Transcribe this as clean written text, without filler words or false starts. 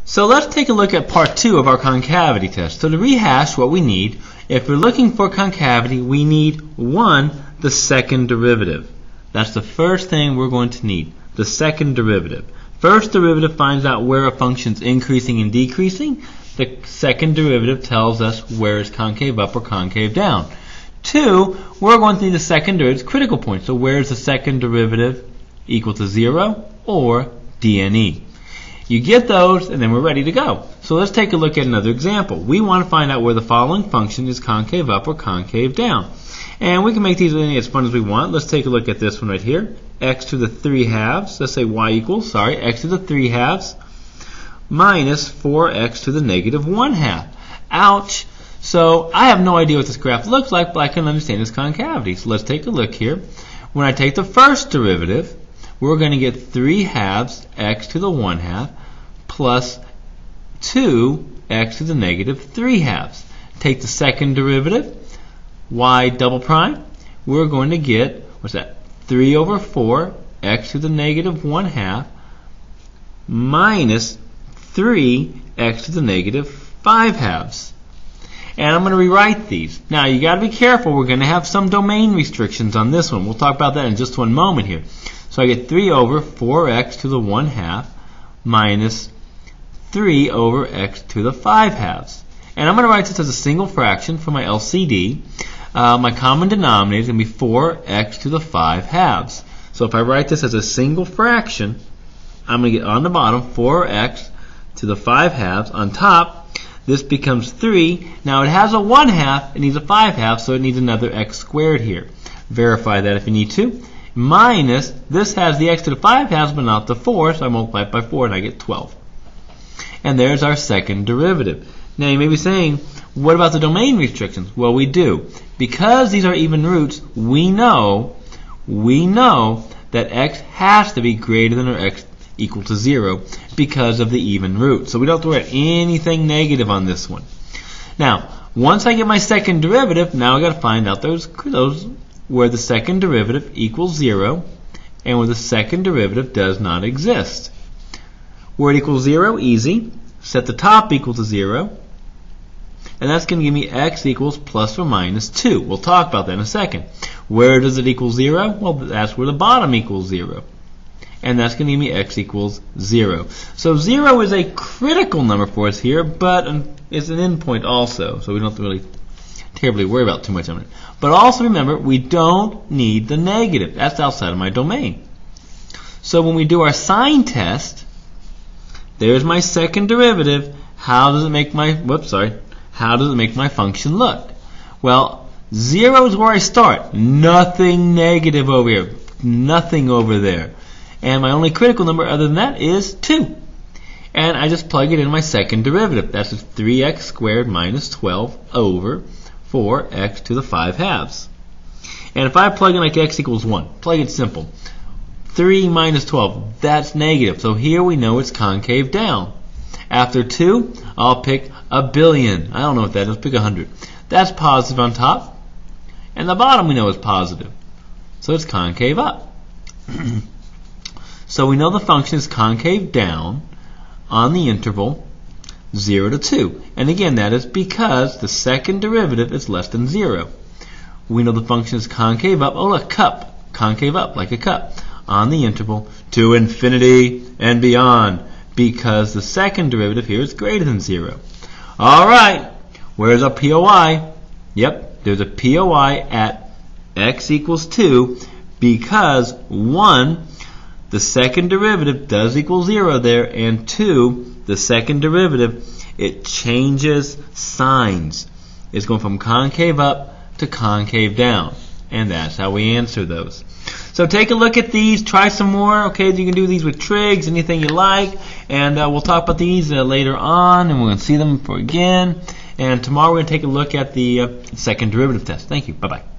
So let's take a look at part 2 of our concavity test. So to rehash what we need, if we're looking for concavity, we need 1, the second derivative. That's the first thing we're going to need, the second derivative. First derivative finds out where a function's increasing and decreasing. The second derivative tells us where it's concave up or concave down. 2, we're going to need the second derivative's critical point. So where is the second derivative equal to 0 or dne? You get those, and then we're ready to go. So let's take a look at another example. We want to find out where the following function is concave up or concave down. And we can make these as fun as we want. Let's take a look at this one right here. X to the 3 halves. Let's say y equals, x to the 3 halves minus 4x to the negative 1 half. Ouch! So I have no idea what this graph looks like, but I can understand its concavity. So let's take a look here. When I take the first derivative, we're going to get 3 halves x to the 1 half plus 2x to the negative 3 halves. Take the second derivative, y double prime, we're going to get, 3 over 4 x to the negative 1 half minus 3x to the negative 5 halves. And I'm going to rewrite these. Now you got to be careful, we're going to have some domain restrictions on this one. We'll talk about that in just one moment here. So I get 3 over 4x to the 1 half minus 3 over x to the 5 halves. And I'm going to write this as a single fraction for my LCD. My common denominator is going to be 4x to the 5 halves. So if I write this as a single fraction, I'm going to get on the bottom 4x to the 5 halves. On top, this becomes 3. Now it has a 1 half, it needs a 5 halves, so it needs another x squared here. Verify that if you need to. Minus, this has the x to the 5 halves but not the 4, so I multiply it by 4 and I get 12. And there's our second derivative. Now you may be saying, what about the domain restrictions? Well, we do. Because these are even roots, we know that x has to be greater than or x equal to 0 because of the even root. So we don't have to worry about anything negative on this one. Now, once I get my second derivative, now I got to find out those where the second derivative equals 0 and where the second derivative does not exist. Where it equals 0, easy. Set the top equal to 0. And that's going to give me x equals plus or minus 2. We'll talk about that in a second. Where does it equal 0? Well, that's where the bottom equals 0. And that's going to give me x equals 0. So 0 is a critical number for us here, but it's an endpoint also. So we don't have to really terribly worry about too much on it. But also remember, we don't need the negative. That's outside of my domain. So when we do our sign test, there's my second derivative. How does it make my function look? Well, 0 is where I start. Nothing negative over here. Nothing over there. And my only critical number other than that is 2. And I just plug it in my second derivative. That's just 3x squared minus 12 over 4x to the 5 halves. And if I plug in like x equals 1, plug it simple. 3 minus 12, that's negative. So here we know it's concave down. After 2, I'll pick a billion. I don't know what that is. Pick 100. That's positive on top. And the bottom we know is positive. So it's concave up. So we know the function is concave down on the interval 0 to 2. And again, that is because the second derivative is less than 0. We know the function is concave up. Oh, look, cup. Concave up, like a cup. On the interval to infinity and beyond. Because the second derivative here is greater than 0. All right. Where's our POI? Yep, there's a POI at x equals 2 because 1, the second derivative does equal 0 there, and 2, the second derivative, it changes signs. It's going from concave up to concave down. And that's how we answer those. So take a look at these, try some more. Okay, you can do these with trigs, anything you like. And we'll talk about these later on, and we're going to see them again. And tomorrow we're going to take a look at the second derivative test. Thank you. Bye-bye.